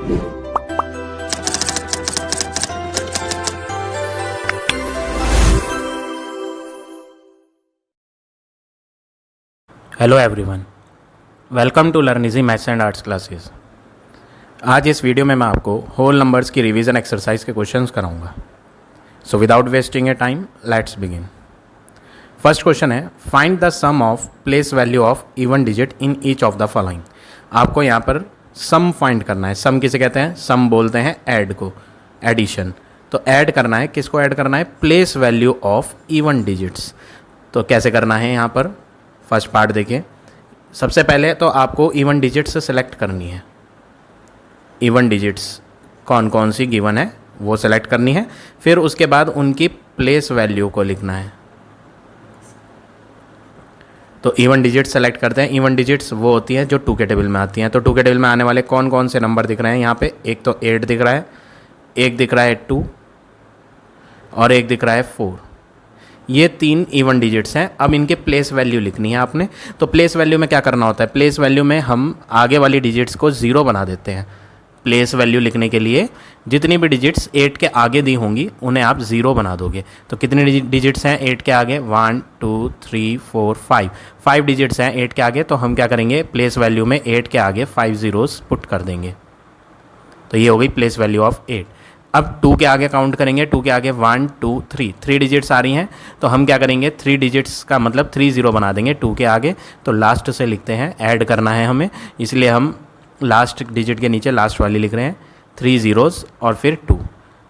Hello everyone, welcome to learn easy maths and arts classes. आज इस video में मैं आपको होल नंबर्स की रिवीजन एक्सरसाइज के क्वेश्चंस कराऊंगा। So without wasting a time let's begin. First question है, find the sum of place value of even digit in each of the following. आपको यहाँ पर सम फाइंड करना है। सम किसे कहते हैं? सम बोलते हैं ऐड को, एडिशन। तो ऐड करना है, किसको ऐड करना है? Place value of even digits. तो कैसे करना है यहाँ पर? फर्स्ट पार्ट देखिए। सबसे पहले तो आपको इवन डिजिट्स सेलेक्ट करनी है। इवन डिजिट्स कौन कौन सी गिवन है वो सेलेक्ट करनी है। फिर उसके बाद उनकी प्लेस वैल्यू को लिखना है। तो इवन डिजिट्स सेलेक्ट करते हैं। इवन डिजिट्स वो होती हैं जो 2 के टेबल में आती हैं। तो 2 के टेबल में आने वाले कौन कौन से नंबर दिख रहे हैं यहाँ पे? एक तो 8 दिख रहा है, एक दिख रहा है 2 और एक दिख रहा है 4। ये 3 इवन डिजिट्स हैं। अब इनके प्लेस वैल्यू लिखनी है आपने। तो प्लेस वैल्यू में क्या करना होता है? प्लेस वैल्यू में हम आगे वाली डिजिट्स को 0 बना देते हैं। प्लेस वैल्यू लिखने के लिए जितनी भी डिजिट्स 8 के आगे दी होंगी उन्हें आप 0 बना दोगे। तो कितनी डिजिट्स हैं 8 के आगे? 1 2 3 4 5। 5 डिजिट्स हैं 8 के आगे। तो हम क्या करेंगे? प्लेस वैल्यू में 8 के आगे 5 zeros पुट कर देंगे। तो ये हो गई प्लेस वैल्यू ऑफ 8। अब 2 के आगे काउंट करेंगे। 2 के आगे 1 2 3 3 डिजिट्स आ रही हैं। तो हम क्या करेंगे? 3 डिजिट्स का मतलब 3 0 बना देंगे 2 के आगे। तो लास्ट से लिखते हैं, ऐड करना है हमें, इसलिए हम लास्ट डिजिट के नीचे लास्ट वाली लिख रहे हैं 3 zeros और फिर 2।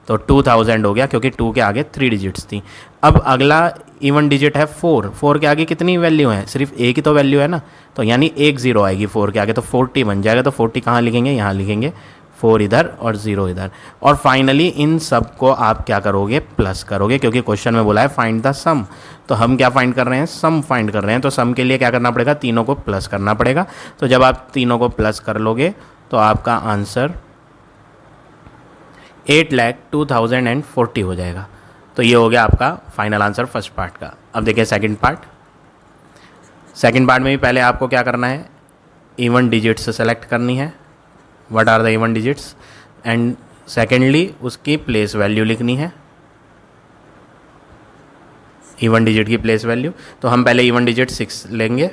तो 2000 हो गया क्योंकि 2 के आगे 3 डिजिट्स थी। अब अगला इवन डिजिट है 4। 4 के आगे कितनी वैल्यू है? सिर्फ एक ही तो वैल्यू है ना। तो यानी 1 0 आएगी 4 के आगे, तो 40 बन जाएगा। तो 40 कहाँ लिखेंगे? यहाँ लिखेंगे, 4 इधर और 0 इधर। और फाइनली इन सब को आप क्या करोगे? प्लस करोगे, क्योंकि क्वेश्चन में बोला है फाइंड द सम। तो हम क्या फाइंड कर रहे हैं? सम फाइंड कर रहे हैं। तो सम के लिए क्या करना पड़ेगा? तीनों को प्लस करना पड़ेगा। तो जब आप तीनों को प्लस कर लोगे तो आपका आंसर 8,02,040 हो जाएगा। तो ये हो गया आपका फाइनल आंसर फर्स्ट पार्ट का। अब देखिए सेकंड पार्ट। सेकंड पार्ट में भी पहले आपको क्या करना है? इवन डिजिट्स सेलेक्ट करनी है, what are the even digits, and secondly उसकी प्लेस वैल्यू लिखनी है, इवन डिजिट की प्लेस वैल्यू। तो हम पहले इवन डिजिट 6 लेंगे।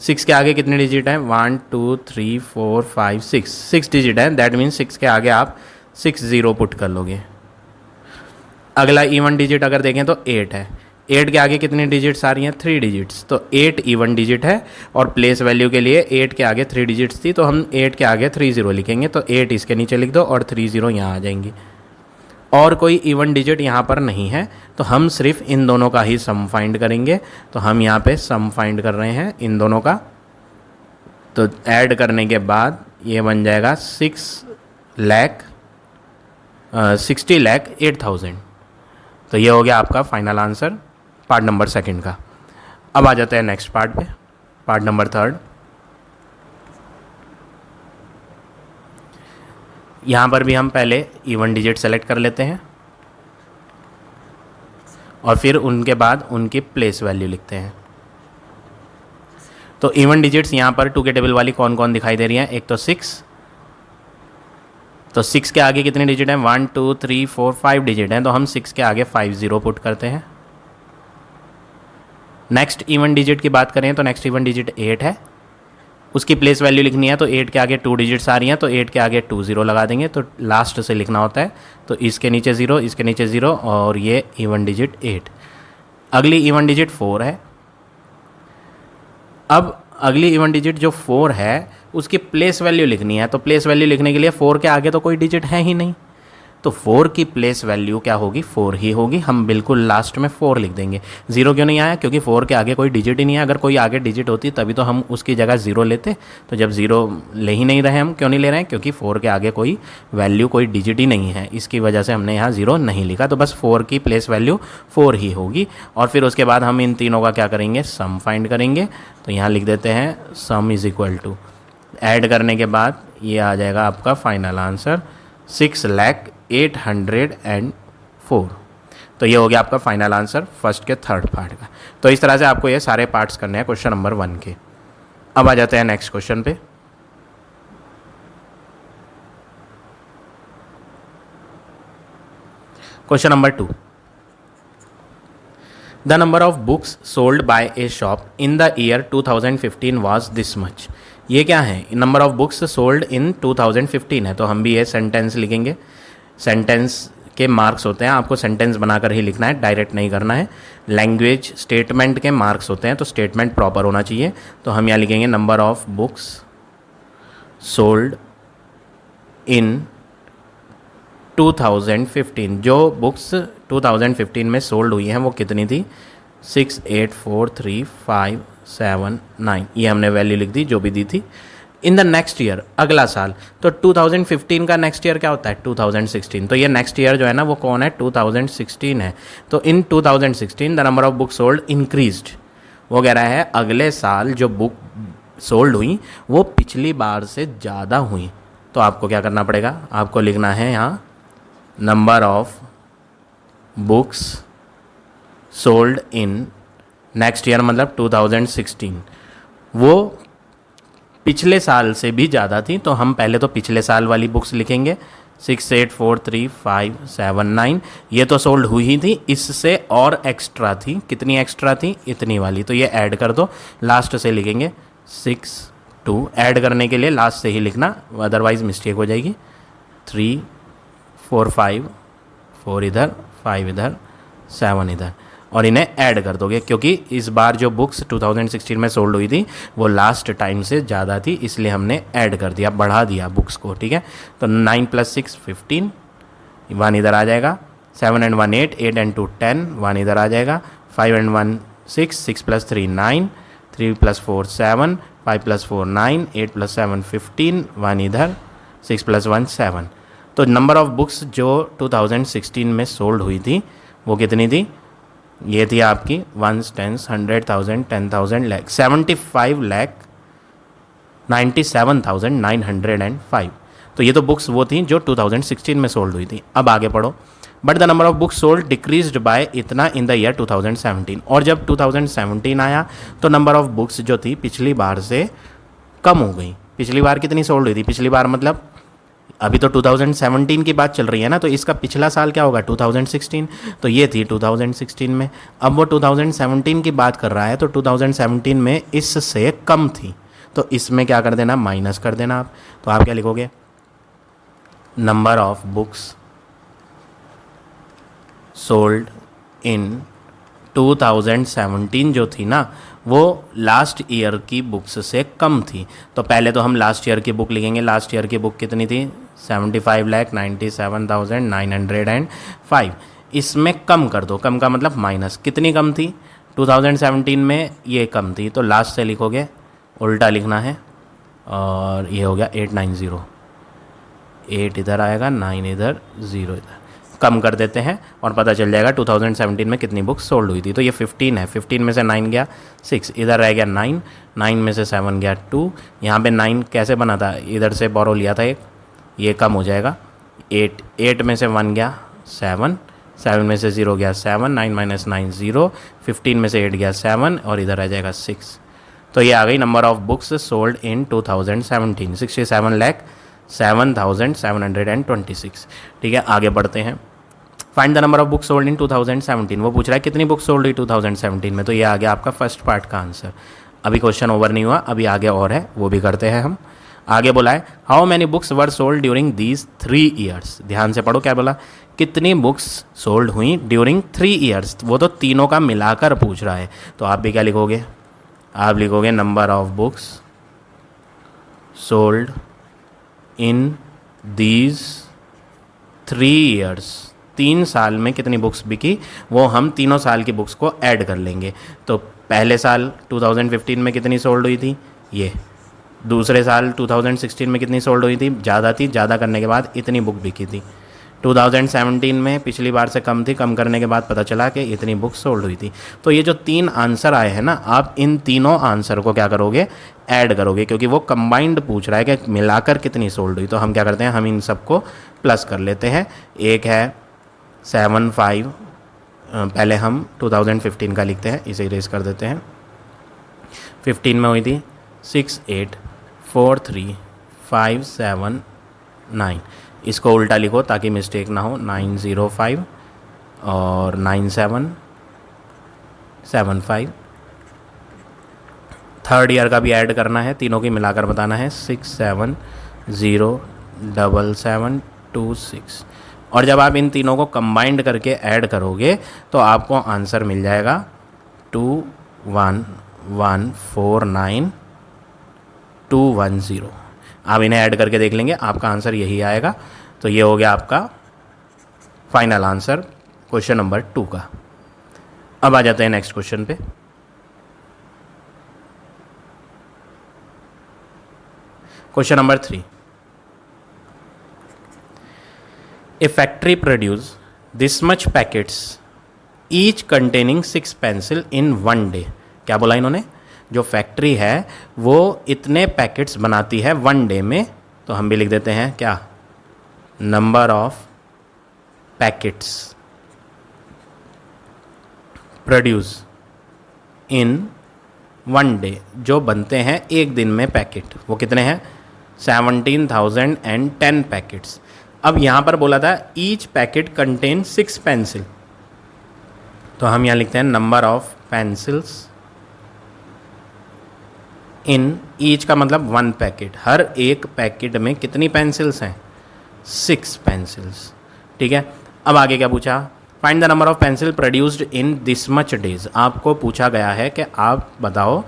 6 के आगे कितने डिजिट हैं? 1 2 3 4 5 6 डिजिट है। दैट मीन्स 6 के आगे आप 6 0 पुट कर लोगे। अगला इवन डिजिट अगर देखें तो 8 है। 8 के आगे कितनी डिजिट्स आ रही हैं? 3 डिजिट्स। तो 8 इवन डिजिट है और प्लेस वैल्यू के लिए 8 के आगे 3 डिजिट्स थी, तो हम 8 के आगे 3 0 लिखेंगे। तो 8 इसके नीचे लिख दो और 3 0 यहाँ आ जाएंगी। और कोई इवन डिजिट यहाँ पर नहीं है, तो हम सिर्फ इन दोनों का ही सम फाइंड करेंगे। तो हम यहाँ पे सम फाइंड कर रहे हैं इन दोनों का। तो ऐड करने के बाद ये बन जाएगा 60,08,000। तो ये हो गया आपका final answer part number second का। अब आ जाते हैं नेक्स्ट पार्ट पे, पार्ट नंबर थर्ड। यहाँ पर भी हम पहले इवन डिजिट सेलेक्ट कर लेते हैं और फिर उनके बाद उनकी प्लेस वैल्यू लिखते हैं। तो इवन डिजिट्स यहाँ पर 2 के टेबल वाली कौन कौन दिखाई दे रही हैं? एक तो 6। तो 6 के आगे कितने डिजिट हैं? 1 2 3 4 5 डिजिट हैं। तो हम 6 के आगे 5 0 पुट करते हैं। नेक्स्ट इवन डिजिट की बात करें तो नेक्स्ट इवन डिजिट 8 है। उसकी प्लेस वैल्यू लिखनी है। तो 8 के आगे 2 डिजिट्स आ रही हैं, तो 8 के आगे 2 0 लगा देंगे। तो लास्ट से लिखना होता है। तो इसके नीचे 0, इसके नीचे 0 और ये इवन डिजिट 8। अगली इवन डिजिट 4 है। अब अगली इवन डिजिट जो 4 है उसकी प्लेस वैल्यू लिखनी है। तो प्लेस वैल्यू लिखने के लिए 4 के आगे तो कोई डिजिट है ही नहीं, तो 4 की प्लेस वैल्यू क्या होगी? 4 ही होगी। हम बिल्कुल लास्ट में 4 लिख देंगे। 0 क्यों नहीं आया? क्योंकि 4 के आगे कोई डिजिट ही नहीं है। अगर कोई आगे डिजिट होती तभी तो हम उसकी जगह 0 लेते। तो जब 0 ले ही नहीं रहे हम, क्यों नहीं ले रहे हैं? क्योंकि 4 के आगे कोई वैल्यू, कोई डिजिट ही नहीं है। इसकी वजह से हमने यहाँ 0 नहीं लिखा। तो बस 4 की प्लेस वैल्यू 4 ही होगी। और फिर उसके बाद हम इन तीनों का क्या करेंगे? सम फाइंड करेंगे। तो यहाँ लिख देते हैं sum is equal to, add करने के बाद ये आ जाएगा आपका फाइनल आंसर 6,08,004। तो ये हो गया आपका फाइनल आंसर फर्स्ट के थर्ड पार्ट का। तो इस तरह से आपको ये सारे पार्ट्स करने हैं क्वेश्चन नंबर 1 के। अब आ जाते हैं नेक्स्ट क्वेश्चन पे। Question number 2, the number of books sold by A shop in the year 2015 was this much. ये क्या है, number of books sold in 2015 है, तो हम भी ये सेंटेंस लिखेंगे। सेंटेंस के मार्क्स होते हैं, आपको सेंटेंस बनाकर ही लिखना है, डायरेक्ट नहीं करना है। लैंग्वेज स्टेटमेंट के मार्क्स होते हैं, तो स्टेटमेंट प्रॉपर होना चाहिए। तो हम यहाँ लिखेंगे number of books sold in 2015। जो बुक्स 2015 में सोल्ड हुई हैं वो कितनी थी, 6, 8, 4, 3, 5, 7, 9, ये हमने वैल्यू लिख दी जो भी दी थी। इन द नेक्स्ट ईयर, अगला साल, तो 2015 का नेक्स्ट ईयर क्या होता है, 2016। तो ये नेक्स्ट ईयर जो है ना वो कौन है, 2016 है। तो इन 2016 the number of book sold increased. वो कह रहा है अगले साल जो बुक सोल्ड हुई वो पिछली बार से ज़्यादा हुई। तो आपको क्या करना पड़ेगा, आपको लिखना है यहाँ number of books sold in next year मतलब 2016, वो पिछले साल से भी ज़्यादा थी। तो हम पहले तो पिछले साल वाली बुक्स लिखेंगे, 6, 8, 4, 3, 5, 7, 9, ये तो सोल्ड हुई ही थी, इससे और एक्स्ट्रा थी। कितनी एक्स्ट्रा थी, इतनी वाली, तो ये ऐड कर दो। लास्ट से लिखेंगे 6, 2, ऐड करने के लिए लास्ट से ही लिखना, अदरवाइज मिस्टेक हो जाएगी। 3, 4, 5, 4 इधर, 5 इधर, 7 इधर, और इन्हें ऐड कर दोगे क्योंकि इस बार जो बुक्स 2016 में सोल्ड हुई थी वो लास्ट टाइम से ज़्यादा थी, इसलिए हमने ऐड कर दिया, बढ़ा दिया बुक्स को, ठीक है। तो 9 + 6 15, 1 इधर आ जाएगा, 7 and 1 8, 8 and 2 10, 1 इधर आ जाएगा, 5 and 1 6, 6 + 3 9, 3 + 4 7, 5 + 4 9, 8 + 7 15, 1 इधर, 6 + 1 7। तो नंबर ऑफ बुक्स जो 2016 में सोल्ड हुई थी वो कितनी थी, ये थी आपकी 1, 10, 100,000, 10,000, लाख, 75,97,905। तो ये तो बुक्स वो थी जो 2016 में सोल्ड हुई थी। अब आगे पढ़ो, but the number of books sold decreased bye इतना इन द ईयर 2017। और जब 2017 आया तो नंबर ऑफ बुक्स जो थी पिछली बार से कम हो गई। पिछली बार कितनी सोल्ड हुई थी, पिछली बार मतलब अभी तो 2017 की बात चल रही है ना, तो इसका पिछला साल क्या होगा, 2016। तो ये थी 2016 में, अब वो 2017 की बात कर रहा है, तो 2017 में इससे कम थी, तो इसमें क्या कर देना, माइनस कर देना आप। तो आप क्या लिखोगे, number of books sold in 2017 जो थी ना वो लास्ट ईयर की बुक्स से कम थी। तो पहले तो हम लास्ट ईयर की बुक लिखेंगे। लास्ट ईयर की बुक कितनी थी, 75,97,905। इसमें कम कर दो, कम का मतलब माइनस, कितनी कम थी, 2017 में ये कम थी, तो लास्ट से लिखोगे, उल्टा लिखना है, और ये हो गया 890, 8 इधर आएगा, 9 इधर, 0 इधर, कम कर देते हैं और पता चल जाएगा 2017 में कितनी बुक्स सोल्ड हुई थी। तो ये 15 है, 15 में से 9 गया 6, इधर रह गया 9, 9 में से 7 गया 2, यहाँ पे 9 कैसे बना था, इधर से बोरो लिया था एक, ये कम हो जाएगा, 8, 8 में से 1 गया 7, 7 में से 0 गया 7, 9 - 9 0, 15 में से 8 गया 7, और इधर रह जाएगा 6। तो ये आ गई number of books sold in 2017, 67,07,726। ठीक है, आगे बढ़ते हैं। Find the number of books sold in 2017। वो पूछ रहा है कितनी बुक्स सोल्ड हुई 2017 में, तो ये आ गया आपका फर्स्ट पार्ट का आंसर। अभी क्वेश्चन ओवर नहीं हुआ, अभी आगे और है, वो भी करते हैं हम। आगे बोला है how many books were sold during these 3 years. ध्यान से पढ़ो, क्या बोला, कितनी बुक्स सोल्ड हुई ड्यूरिंग 3 ईयर्स। वो तो तीनों का मिलाकर पूछ रहा है, तो आप भी क्या लिखोगे, आप लिखोगे number of books sold in these 3 years. 3 साल में कितनी बुक्स बिकी, वो हम तीनों साल की बुक्स को ऐड कर लेंगे। तो पहले साल 2015 में कितनी सोल्ड हुई थी, ये। दूसरे साल 2016 में कितनी सोल्ड हुई थी, ज़्यादा थी, ज़्यादा करने के बाद इतनी बुक बिकी थी। 2017 में पिछली बार से कम थी, कम करने के बाद पता चला कि इतनी बुक सोल्ड हुई थी। तो ये जो 3 आंसर आए हैं ना, आप इन तीनों आंसर को क्या करोगे, ऐड करोगे, क्योंकि वो कंबाइंड पूछ रहा है कि मिलाकर कितनी सोल्ड हुई। तो हम क्या करते हैं, हम इन सबको प्लस कर लेते हैं। एक है 75, पहले हम 2015 का लिखते हैं, इसे इरेज कर देते हैं। 15 में हुई थी 6, 8, 4, 3, 5, 7, 9। इसको उल्टा लिखो ताकि मिस्टेक ना हो, 905, और 9775। थर्ड ईयर का भी ऐड करना है, तीनों की मिलाकर बताना है 67077726। और जब आप इन तीनों को कंबाइंड करके ऐड करोगे तो आपको आंसर मिल जाएगा 21149,210। आप इन्हें ऐड करके देख लेंगे, आपका आंसर यही आएगा। तो ये हो गया आपका फाइनल आंसर क्वेश्चन नंबर 2 का। अब आ जाते हैं नेक्स्ट क्वेश्चन पे। Question number 3, A factory produce this much packets each containing 6 pencil in 1 day. क्या बोला इन्होंने? जो फैक्ट्री है वो इतने पैकेट्स बनाती है 1 डे में। तो हम भी लिख देते हैं क्या, number of packets produce in 1 day, जो बनते हैं एक दिन में पैकेट, वो कितने हैं? 17,010 पैकेट्स। अब यहाँ पर बोला था ईच पैकेट कंटेन 6 पेंसिल, तो हम यहाँ लिखते हैं number of pencils in each का मतलब 1 पैकेट। हर एक पैकेट में कितनी पेंसिल्स हैं? 6 पेंसिल्स। ठीक है। अब आगे क्या पूछा? Find the number of pencil produced in this much days. आपको पूछा गया है कि आप बताओ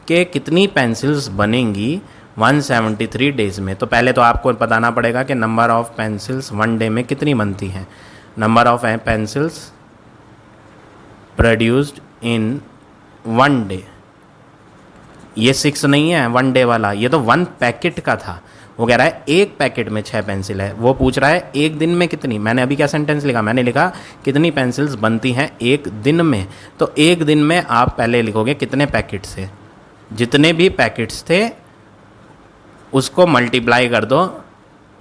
कि कितनी पेंसिल्स बनेंगी 173 डेज में। तो पहले तो आपको बताना पड़ेगा कि नंबर ऑफ पेंसिल्स 1 डे में कितनी बनती हैं। Number of pencils produced in 1 day, ये 6 नहीं है 1 डे वाला, ये तो 1 पैकेट का था। वो कह रहा है एक पैकेट में 6 पेंसिल है, वो पूछ रहा है एक दिन में कितनी। मैंने अभी क्या सेंटेंस लिखा? मैंने लिखा कितनी पेंसिल्स बनती हैं एक दिन में। तो एक दिन में आप पहले लिखोगे कितने पैकेट्स थे, जितने भी पैकेट्स थे उसको मल्टीप्लाई कर दो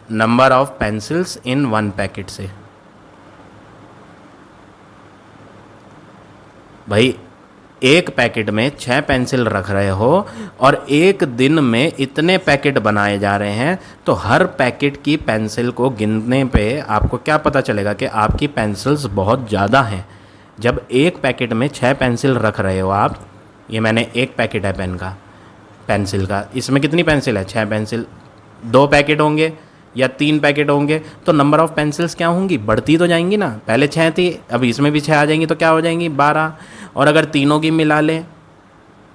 number of pencils in 1 packet से। भाई एक पैकेट में 6 पेंसिल रख रहे हो और एक दिन में इतने पैकेट बनाए जा रहे हैं, तो हर पैकेट की पेंसिल को गिनने पे आपको क्या पता चलेगा कि आपकी पेंसिल्स बहुत ज़्यादा हैं। जब एक पैकेट में 6 पेंसिल रख रहे हो आप, ये मैंने एक पैकेट है पेन का, पेंसिल का, इसमें कितनी पेंसिल है? 6 पेंसिल। 2 पैकेट होंगे या 3 पैकेट होंगे तो नंबर ऑफ पेंसिल्स क्या होंगी? बढ़ती तो जाएंगी ना। पहले 6 थी, अब इसमें भी 6 आ जाएंगी, तो क्या हो जाएंगी? 12। और अगर तीनों की मिला लें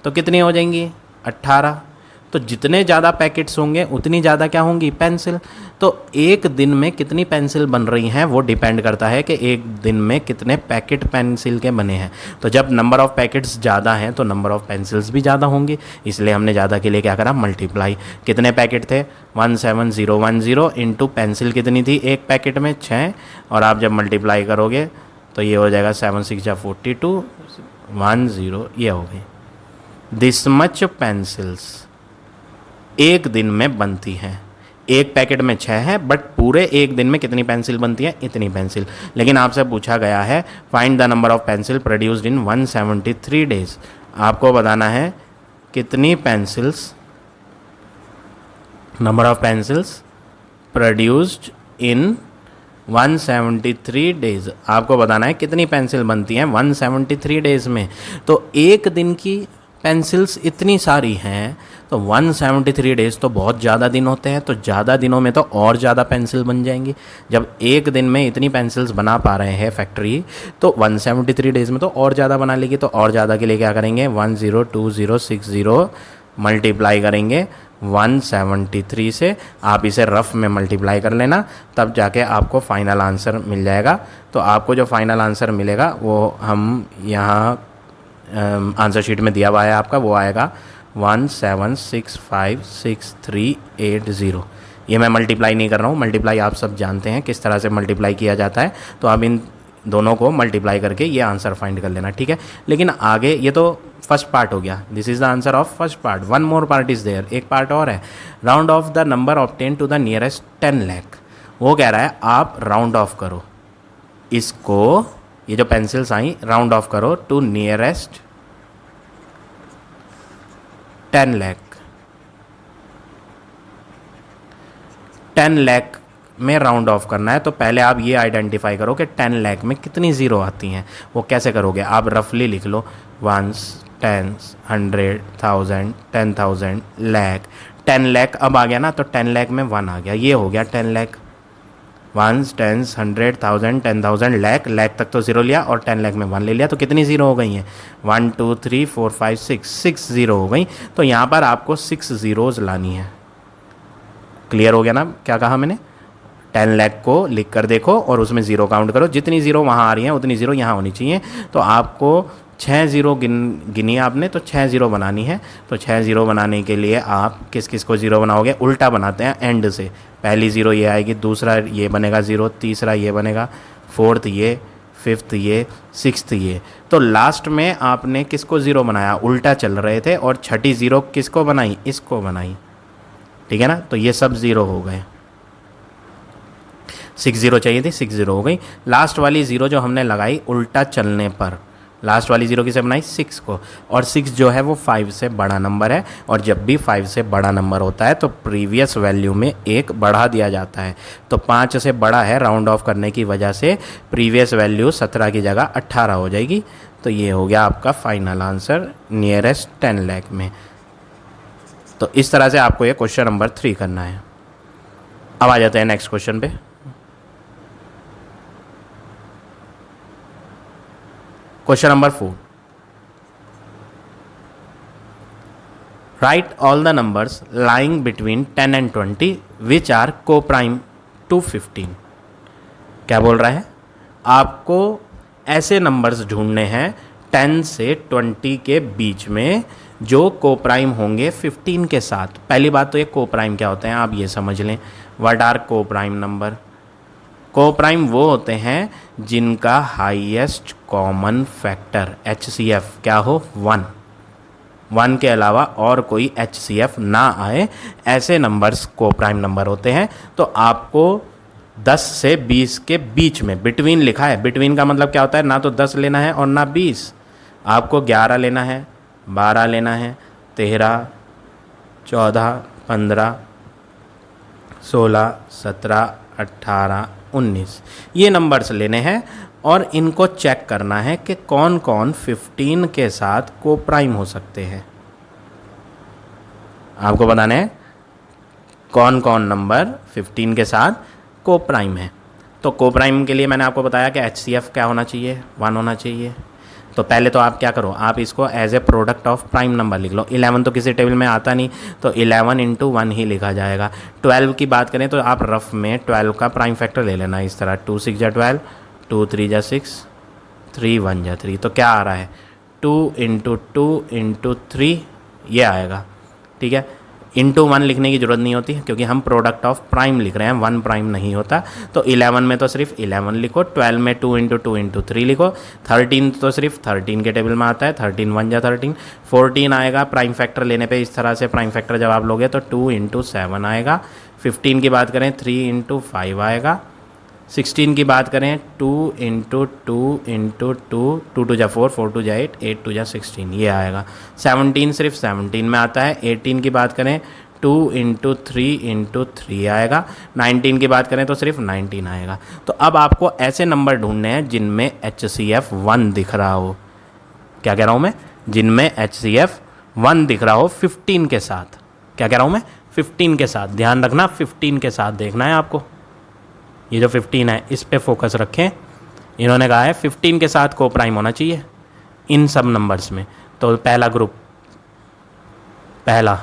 तो कितनी हो जाएंगी? 18। तो जितने ज़्यादा पैकेट्स होंगे उतनी ज़्यादा क्या होंगी? पेंसिल। तो एक दिन में कितनी पेंसिल बन रही हैं वो डिपेंड करता है कि एक दिन में कितने पैकेट पेंसिल के बने हैं। तो जब नंबर ऑफ़ पैकेट्स ज़्यादा हैं तो नंबर ऑफ़ पेंसिल्स भी ज़्यादा होंगी, इसलिए हमने ज़्यादा के लिए क्या करा? मल्टीप्लाई। कितने पैकेट थे? 17010 इंटू पेंसिल कितनी थी एक पैकेट में? 6। और आप जब मल्टीप्लाई करोगे तो ये हो जाएगा 7 6 जा 42, 10, ये हो गई। दिस मच पेंसिल्स एक दिन में बनती हैं। एक पैकेट में 6 है, बट पूरे एक दिन में कितनी पेंसिल बनती है? इतनी पेंसिल। लेकिन आपसे पूछा गया है find the number of pencil produced in 173 days. आपको बताना है कितनी pencils, number of pencils produced in 173 days. आपको बताना है कितनी पेंसिल बनती हैं 173 डेज में। तो एक दिन की पेंसिल्स इतनी सारी हैं, तो 173 डेज तो बहुत ज़्यादा दिन होते हैं, तो ज़्यादा दिनों में तो और ज़्यादा पेंसिल बन जाएंगी। जब एक दिन में इतनी पेंसिल्स बना पा रहे हैं फैक्ट्री, तो 173 डेज में तो और ज़्यादा बना लेगी। तो और ज़्यादा के लिए क्या करेंगे? 102060 मल्टीप्लाई करेंगे 173 से। आप इसे रफ में मल्टीप्लाई कर लेना, तब जाके आपको फाइनल आंसर मिल जाएगा। तो आपको जो फाइनल आंसर मिलेगा वो हम यहाँ आंसर शीट में दिया हुआ है आपका, वो आएगा 1765638 ये मैं मल्टीप्लाई नहीं कर रहा हूँ, मल्टीप्लाई आप सब जानते हैं किस तरह से मल्टीप्लाई किया जाता है। तो आप इन दोनों को मल्टीप्लाई करके ये आंसर फाइंड कर लेना, ठीक है। लेकिन आगे ये तो फर्स्ट पार्ट हो गया, this is the answer of first part. One more part is there, एक पार्ट और है। Round off the number obtain to the nearest 10 lakh. वो कह रहा है आप राउंड ऑफ करो इसको, ये जो पेंसिल्स आई राउंड ऑफ करो टू नियरेस्ट 10 लाख। 10 लाख में राउंड ऑफ करना है, तो पहले आप ये आइडेंटिफाई करो कि 10 लाख में कितनी ज़ीरो आती हैं। वो कैसे करोगे, आप रफली लिख लो, वंस, टेंस, 100, 1000, 10,000, लाख। 10 लाख अब आ गया ना, तो 10 लाख में 1 आ गया, ये हो गया 10 लाख। Ones, tens, 100, 1000, 10,000, lakh. लाख तक तो ज़ीरो लिया और 10 लाख में 1 ले लिया, तो कितनी ज़ीरो हो गई हैं, 1 2 3 4 5 6 ज़ीरो हो गई। तो यहाँ पर आपको 6 ज़ीरोज़ लानी है। क्लियर हो गया ना क्या कहा मैंने। 10 लाख को लिख कर देखो और उसमें ज़ीरो काउंट करो, जितनी ज़ीरो वहाँ आ रही हैं उतनी ज़ीरो यहाँ होनी चाहिए। तो आपको 6 ज़ीरो गिनी आपने, तो 6 ज़ीरो बनानी है। तो 6 ज़ीरो बनाने के लिए आप किस किस को ज़ीरो बनाओगे, उल्टा बनाते हैं एंड से। पहली ज़ीरो ये आएगी, दूसरा ये बनेगा ज़ीरो, तीसरा ये बनेगा, फोर्थ ये, फिफ्थ ये, सिक्स्थ ये। तो लास्ट में आपने किसको ज़ीरो बनाया, उल्टा चल रहे थे, और छठी ज़ीरो किसको बनाई, इसको बनाई। ठीक है ना, तो ये सब ज़ीरो हो गए। 6 ज़ीरो चाहिए थी, 6 ज़ीरो हो गई। लास्ट वाली ज़ीरो जो हमने लगाई उल्टा चलने पर, लास्ट वाली ज़ीरो किसे बनाई, 6 को। और 6 जो है वो 5 से बड़ा नंबर है, और जब भी 5 से बड़ा नंबर होता है तो प्रीवियस वैल्यू में 1 बढ़ा दिया जाता है। तो 5 से बड़ा है, राउंड ऑफ करने की वजह से प्रीवियस वैल्यू 17 की जगह 18 हो जाएगी। तो ये हो गया आपका फाइनल आंसर नियरेस्ट 10 लाख में। तो इस तरह से आपको ये क्वेश्चन नंबर 3 करना है। अब आ जाते हैं नेक्स्ट क्वेश्चन पे। Question number 4, write all the numbers lying between 10 and 20 which are coprime to 15। क्या बोल रहा है, आपको ऐसे नंबर्स ढूंढने हैं 10 से 20 के बीच में जो को प्राइम होंगे 15 के साथ। पहली बात तो ये को प्राइम क्या होते हैं आप ये समझ लें। व्हाट आर को प्राइम नंबर, को प्राइम वो होते हैं जिनका हाईएस्ट कॉमन फैक्टर HCF क्या हो, 1 के अलावा और कोई HCF ना आए, ऐसे नंबर्स को प्राइम नंबर होते हैं। तो आपको 10 से 20 के बीच में, बिटवीन लिखा है, बिटवीन का मतलब क्या होता है, ना तो 10 लेना है और ना 20। आपको 11 लेना है, 12 लेना है, 13, 14, 15, 16, 17, 18, 19 ये नंबर्स लेने हैं, और इनको चेक करना है कि कौन कौन 15 के साथ को प्राइम हो सकते हैं। आपको बताना है कौन कौन नंबर 15 के साथ को प्राइम है। तो को प्राइम के लिए मैंने आपको बताया कि HCF क्या होना चाहिए, 1 होना चाहिए। तो पहले तो आप क्या करो, आप इसको as a product of prime number लिख लो। 11 तो किसी टेबल में आता नहीं, तो 11 × 1 ही लिखा जाएगा। 12 की बात करें तो आप रफ में 12 का प्राइम फैक्टर ले लेना इस तरह, 2 6 जा 12, 2 3 जा 6, 3 1 जा 3। तो क्या आ रहा है, 2 × 2 × 3 ये आएगा। ठीक है, इंटू 1 लिखने की ज़रूरत नहीं होती क्योंकि हम प्रोडक्ट ऑफ प्राइम लिख रहे हैं, 1 प्राइम नहीं होता। तो 11 में तो सिर्फ 11 लिखो, 12 में 2 × 2 × 3 लिखो, 13 तो सिर्फ 13 के टेबल में आता है, 13 1 जा 13, 14 आएगा प्राइम फैक्टर लेने पे। इस तरह से प्राइम फैक्टर जब आप लोगे तो 2 × 7 आएगा। 15 की बात करें 3 × 5 आएगा। 16 की बात करें 2 × 2 × 2, 2 2 जा 4, 4 2 जा 8, 8 2 जा 16 ये आएगा। 17 सिर्फ 17 में आता है। 18 की बात करें 2 × 3 × 3 आएगा। 19 की बात करें तो सिर्फ 19 आएगा। तो अब आपको ऐसे नंबर ढूंढने हैं जिनमें HCF 1 दिख रहा हो। क्या कह रहा हूँ मैं, जिनमें HCF 1 दिख रहा हो 15 के साथ। क्या कह रहा हूँ मैं, 15 के साथ। ध्यान रखना 15 के साथ देखना है आपको। ये जो 15 है इस पे फोकस रखें। इन्होंने कहा है 15 के साथ को प्राइम होना चाहिए इन सब नंबर्स में। तो पहला ग्रुप, पहला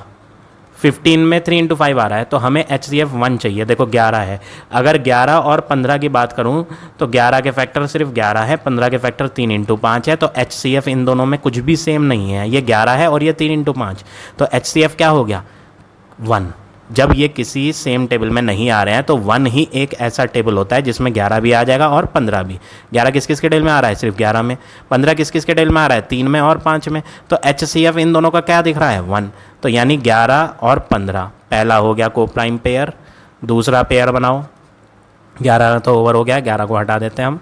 15 में 3 × 5 आ रहा है, तो हमें HCF 1 चाहिए। देखो 11 है, अगर 11 और 15 की बात करूं तो 11 के फैक्टर सिर्फ 11 है, 15 के फैक्टर 3 × 5 है। तो HCF इन दोनों में कुछ भी सेम नहीं है, ये 11 है और ये 3 × 5। तो HCF क्या हो गया, 1। जब ये किसी सेम टेबल में नहीं आ रहे हैं तो 1 ही एक ऐसा टेबल होता है जिसमें 11 भी आ जाएगा और 15 भी। 11 किस किस के टेबल में आ रहा है, सिर्फ 11 में। 15 किस किस के टेबल में आ रहा है, 3 में और 5 में। तो HCF इन दोनों का क्या दिख रहा है, 1। तो यानी 11 और 15 पहला हो गया को प्राइम पेयर। दूसरा पेयर बनाओ, 11 तो ओवर हो गया, 11 को हटा देते हैं हम।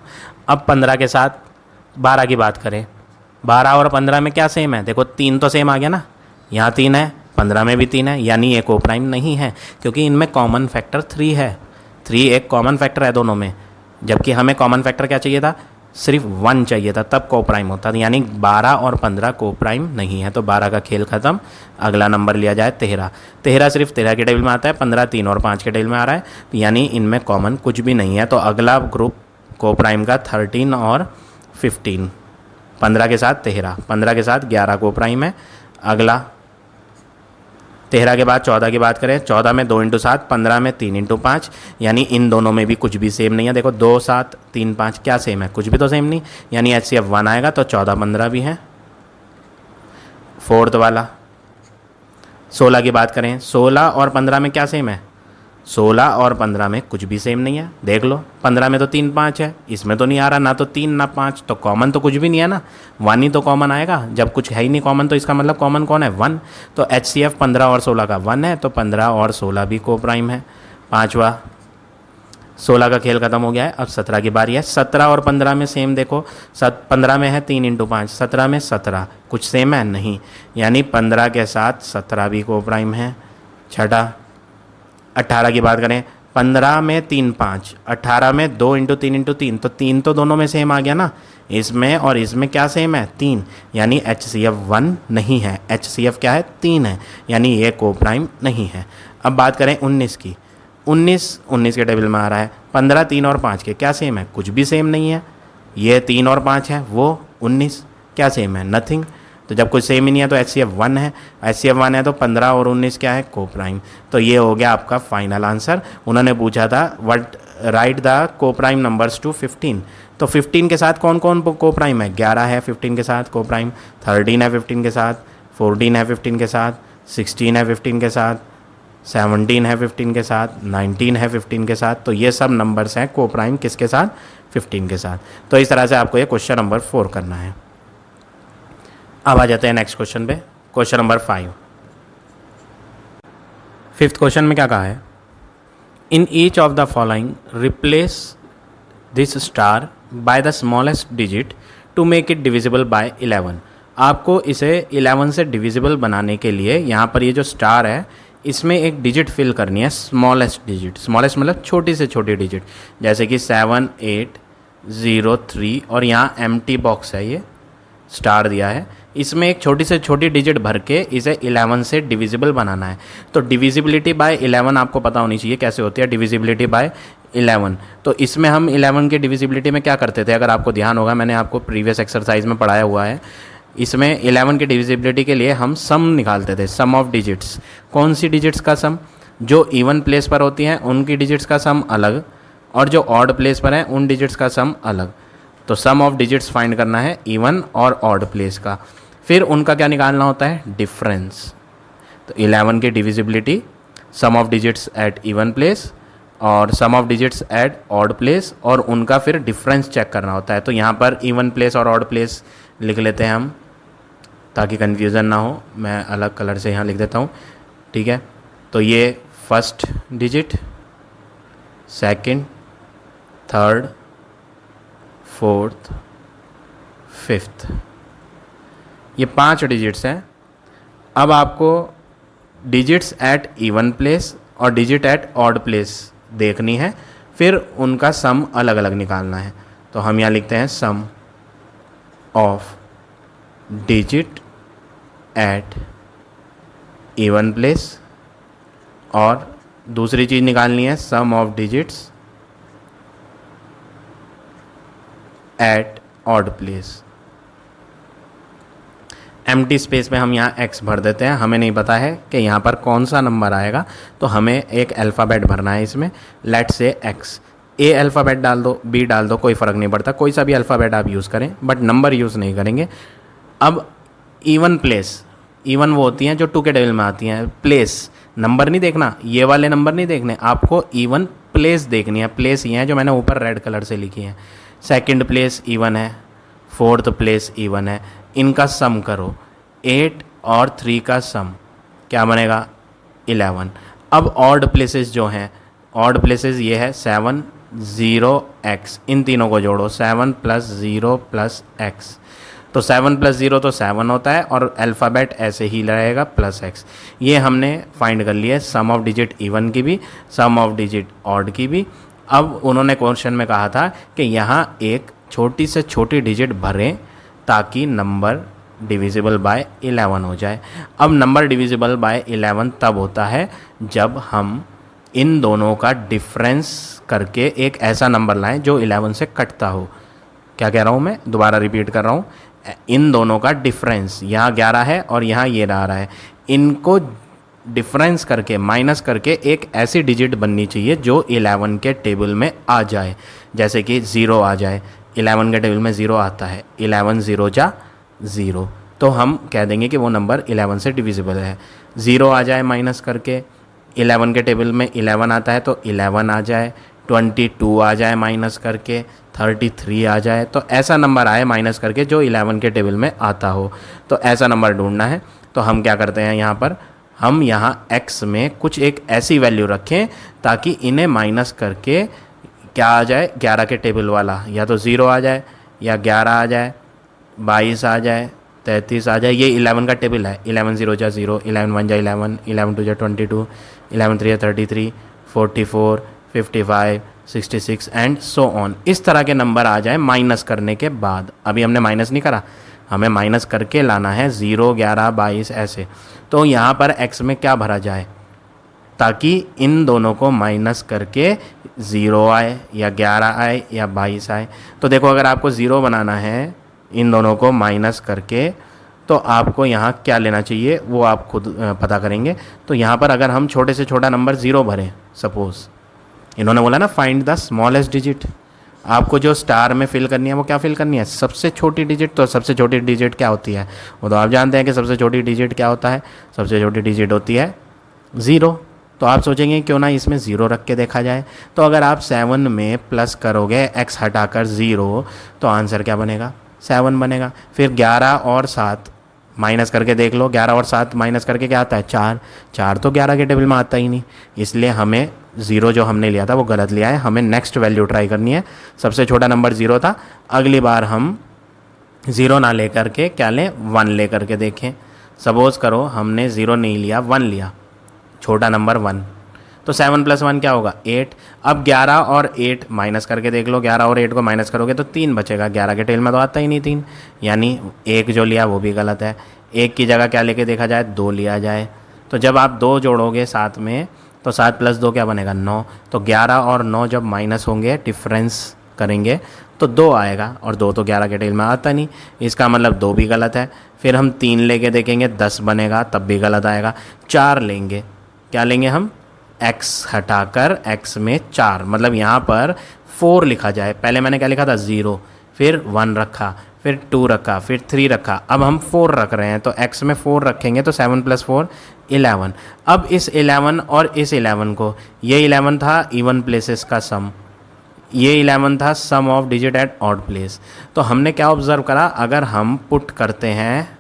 अब 15 के साथ 12 की बात करें, 12 और 15 में क्या सेम है, देखो 3 तो सेम आ गया ना, यहाँ 3 है, 15 में भी 3 है, यानी ये को प्राइम नहीं है क्योंकि इनमें कॉमन फैक्टर 3 है। 3 एक कॉमन फैक्टर है दोनों में, जबकि हमें कॉमन फैक्टर क्या चाहिए था, सिर्फ 1 चाहिए था, तब को प्राइम होता था। यानी 12 और 15 को प्राइम नहीं है, तो 12 का खेल खत्म। अगला नंबर लिया जाए 13। 13 सिर्फ 13 के टेबल में आता है, 15 3 और 5 के टेबल में आ रहा है, तो यानी इनमें कॉमन कुछ भी नहीं है। तो अगला ग्रुप को प्राइम का 13 और 15, 15 के साथ 13, 15 के साथ 11 को प्राइम है। अगला 13 के बाद 14 की बात करें, 14 में 2 इंटू 7, 15 में 3 इंटू 5, यानी इन दोनों में भी कुछ भी सेम नहीं है। देखो 2 7 3 5 क्या सेम है, कुछ भी तो सेम नहीं, यानी HCF 1 आएगा। तो 14 15 भी है। फोर्थ वाला 16 की बात करें, 16 और 15 में क्या सेम है, 16 और 15 में कुछ भी सेम नहीं है। देख लो 15 में तो 3 5 है, इसमें तो नहीं आ रहा, ना तो 3 ना 5, तो कॉमन तो कुछ भी नहीं है ना, 1 ही तो कॉमन आएगा। जब कुछ है ही नहीं कॉमन, तो इसका मतलब कॉमन कौन है, 1। तो HCF 15 और 16 का 1 है, तो 15 और 16 भी को प्राइम है। पाँचवा 16 का खेल खत्म हो गया है। अब 17 की बारी है। 17 और 15 में सेम देखो, 15 में है 3 इंटू 5, 17 में 17, कुछ सेम है नहीं, यानी 15 के साथ 17 भी को प्राइम है। छठा 18 की बात करें, 15 में 3 5, 18 में 2 इंटू 3 इंटू 3, तो 3 तो दोनों में सेम आ गया ना, इसमें और इसमें क्या सेम है, 3, यानी HCF 1 नहीं है, HCF क्या है, 3 है, यानी ये को प्राइम नहीं है। अब बात करें 19 की, 19 के टेबल में आ रहा है। 15 3 और 5 के क्या सेम है, कुछ भी सेम नहीं है। ये 3 और 5 है, वो 19 क्या सेम है, नथिंग। तो जब कुछ सेम ही नहीं है तो HCF 1 है, HCF 1 है तो 15 और 19 क्या है, को प्राइम। तो ये हो गया आपका फाइनल आंसर। उन्होंने पूछा था व्हाट राइट द को प्राइम नंबर्स टू 15, तो 15 के साथ कौन कौन को प्राइम है, 11 है 15 के साथ को प्राइम, 13 है 15 के साथ, 14 है 15 के साथ, 16 है 15 के साथ, 17 है 15 के साथ, 19 है 15 के साथ। तो ये सब नंबर्स हैं को प्राइम किसके साथ, 15 के साथ। तो इस तरह से आपको ये क्वेश्चन नंबर 4 करना है। अब आ जाते हैं नेक्स्ट क्वेश्चन पे, क्वेश्चन नंबर 5। फिफ्थ क्वेश्चन में क्या कहा है, in each of the following replace this star by the smallest digit to make it divisible by 11। आपको इसे 11 से डिविजिबल बनाने के लिए यहाँ पर ये जो स्टार है इसमें एक डिजिट फिल करनी है, स्मॉलेस्ट डिजिट। स्मॉलेस्ट मतलब छोटी से छोटी डिजिट, जैसे कि 7 8 0 3, और यहाँ एम्प्टी बॉक्स है, ये स्टार दिया है, इसमें एक छोटी से छोटी डिजिट भर के इसे 11 से डिविजिबल बनाना है। तो डिविजिबिलिटी बाय 11 आपको पता होनी चाहिए कैसे होती है, डिविजिबिलिटी बाय 11। तो इसमें हम 11 की डिविजिबिलिटी में क्या करते थे, अगर आपको ध्यान होगा, मैंने आपको प्रीवियस एक्सरसाइज में पढ़ाया हुआ है। इसमें 11 की डिविजिबिलिटी के लिए हम सम निकालते थे, सम ऑफ डिजिट्स। कौन सी डिजिट्स का सम, जो इवन प्लेस पर होती हैं उनकी डिजिट्स का सम अलग, और जो ऑड प्लेस पर हैं उन डिजिट्स का सम अलग। तो सम ऑफ डिजिट्स फाइंड करना है इवन और ऑड प्लेस का, फिर उनका क्या निकालना होता है, डिफरेंस। तो 11 की divisibility, sum of digits at even place और sum of digits at odd place, और उनका फिर डिफरेंस चेक करना होता है। तो यहाँ पर इवन प्लेस और ऑड प्लेस लिख लेते हैं हम, ताकि कन्फ्यूज़न ना हो। मैं अलग कलर से यहाँ लिख देता हूँ, ठीक है। तो ये first digit, second, third, fourth, fifth, ये 5 डिजिट्स हैं। अब आपको डिजिट्स एट इवन प्लेस और डिजिट एट ऑड प्लेस देखनी है, फिर उनका सम अलग अलग निकालना है। तो हम यहाँ लिखते हैं sum of digit at even place, और दूसरी चीज़ निकालनी है sum of digits at odd place. Empty space में हम यहाँ x भर देते हैं, हमें नहीं पता है कि यहाँ पर कौन सा नंबर आएगा, तो हमें एक अल्फ़ाबेट भरना है इसमें। लेट से x, ए अल्फ़ाबेट डाल दो, बी डाल दो, कोई फ़र्क नहीं पड़ता, कोई सा भी अल्फ़ाबेट आप यूज़ करें, बट नंबर यूज़ नहीं करेंगे। अब इवन प्लेस, इवन वो होती हैं जो 2 के टेबल में आती हैं, प्लेस नंबर नहीं देखना, ये वाले नंबर नहीं देखने, आपको इवन प्लेस देखनी है। प्लेस ये है जो मैंने ऊपर रेड कलर से लिखी है। सेकंड प्लेस इवन है, फोर्थ प्लेस इवन है, इनका सम करो, 8 और 3 का सम क्या बनेगा, 11। अब ऑड प्लेसेस जो हैं, ऑड प्लेसेस ये है 7 0 x, इन तीनों को जोड़ो, 7 + 0 + x, तो 7 + 0 तो 7 होता है और अल्फ़ाबेट ऐसे ही रहेगा +x। ये हमने फाइंड कर लिया सम ऑफ डिजिट इवन की भी, सम ऑफ डिजिट ऑड की भी। अब उन्होंने क्वेश्चन में कहा था कि यहाँ एक छोटी से छोटी डिजिट भरें ताकि नंबर डिविजिबल बाय 11 हो जाए। अब नंबर डिविजिबल बाय 11 तब होता है जब हम इन दोनों का डिफरेंस करके एक ऐसा नंबर लाएं जो 11 से कटता हो। क्या कह रहा हूँ मैं, दोबारा रिपीट कर रहा हूँ, इन दोनों का डिफरेंस, यहाँ 11 है और यहाँ ये रहा है, इनको डिफरेंस करके माइनस करके एक ऐसी डिजिट बननी चाहिए जो 11 के टेबल में आ जाए। जैसे कि 0 आ जाए, 11 के टेबल में 0 आता है, 11 0 जा 0, तो हम कह देंगे कि वो नंबर 11 से डिविजिबल है। 0 आ जाए माइनस करके, 11 के टेबल में 11 आता है तो 11 आ जाए, 22 आ जाए माइनस करके, 33 आ जाए, तो ऐसा नंबर आए माइनस करके जो 11 के टेबल में आता हो। तो ऐसा नंबर ढूंढना है। तो हम क्या करते हैं, यहाँ पर हम यहाँ x में कुछ एक ऐसी वैल्यू रखें ताकि इन्हें माइनस करके क्या आ जाए, 11 के टेबल वाला, या तो 0 आ जाए या 11 आ जाए, 22 आ जाए, 33 आ जाए। ये 11 का टेबल है, 11 0 जा 0, 11 1 जा 11, 11 2 जा 22, 11 3 जा 33, 44, 55, 66 एंड सो ऑन। इस तरह के नंबर आ जाए माइनस करने के बाद। अभी हमने माइनस नहीं करा, हमें माइनस करके लाना है 0, 11, 22 ऐसे। तो यहाँ पर x में क्या भरा जाए ताकि इन दोनों को माइनस करके 0 आए या 11 आए या 22 आए। तो देखो, अगर आपको 0 बनाना है इन दोनों को माइनस करके, तो आपको यहाँ क्या लेना चाहिए वो आप खुद पता करेंगे। तो यहाँ पर अगर हम छोटे से छोटा नंबर 0 भरें, सपोज़ इन्होंने बोला ना फाइंड द स्मॉलेस्ट डिजिट, आपको जो स्टार में फिल करनी है वो क्या फिल करनी है, सबसे छोटी डिजिट। तो सबसे छोटी डिजिट क्या होती है, वो तो आप जानते हैं कि सबसे छोटी डिजिट क्या होता है, सबसे छोटी डिजिट होती है 0। तो आप सोचेंगे क्यों ना इसमें 0 रख के देखा जाए। तो अगर आप 7 में प्लस करोगे x हटाकर 0, तो आंसर क्या बनेगा, 7 बनेगा। फिर 11 और 7 माइनस करके देख लो, 11 और 7 माइनस करके क्या आता है, 4। 4 तो 11 के टेबल में आता ही नहीं, इसलिए हमें 0 जो हमने लिया था वो गलत लिया है। हमें नेक्स्ट वैल्यू ट्राई करनी है। सबसे छोटा नंबर 0 था, अगली बार हम 0 ना लेकर के क्या लें, 1 लेकर के देखें। सपोज करो हमने 0 नहीं लिया, 1 लिया, छोटा नंबर 1, तो 7 + 1 क्या होगा, 8। अब 11 और 8 माइनस करके देख लो, 11 और 8 को माइनस करोगे तो 3 बचेगा, 11 के टेल में तो आता ही नहीं 3, यानी 1 जो लिया वो भी गलत है। 1 की जगह क्या लेके देखा जाए, 2 लिया जाए। तो जब आप 2 जोड़ोगे साथ में तो 7 + 2 क्या बनेगा, 9। तो 11 और 9 जब माइनस होंगे, डिफरेंस करेंगे तो 2 आएगा, और 2 तो 11 के टेल में आता नहीं, इसका मतलब 2 भी गलत है। फिर हम 3 लेके देखेंगे, 10 बनेगा, तब भी गलत आएगा। 4 लेंगे, क्या लेंगे हम, x हटाकर x में 4, मतलब यहाँ पर 4 लिखा जाए। पहले मैंने क्या लिखा था, 0, फिर 1 रखा, फिर 2 रखा, फिर 3 रखा, अब हम 4 रख रहे हैं तो x में 4 रखेंगे तो 7 + 4 11। अब इस 11 और इस 11 को, ये 11 था इवन प्लेसेस का सम, ये 11 था sum of digit at odd place. तो हमने क्या ऑब्जर्व करा, अगर हम पुट करते हैं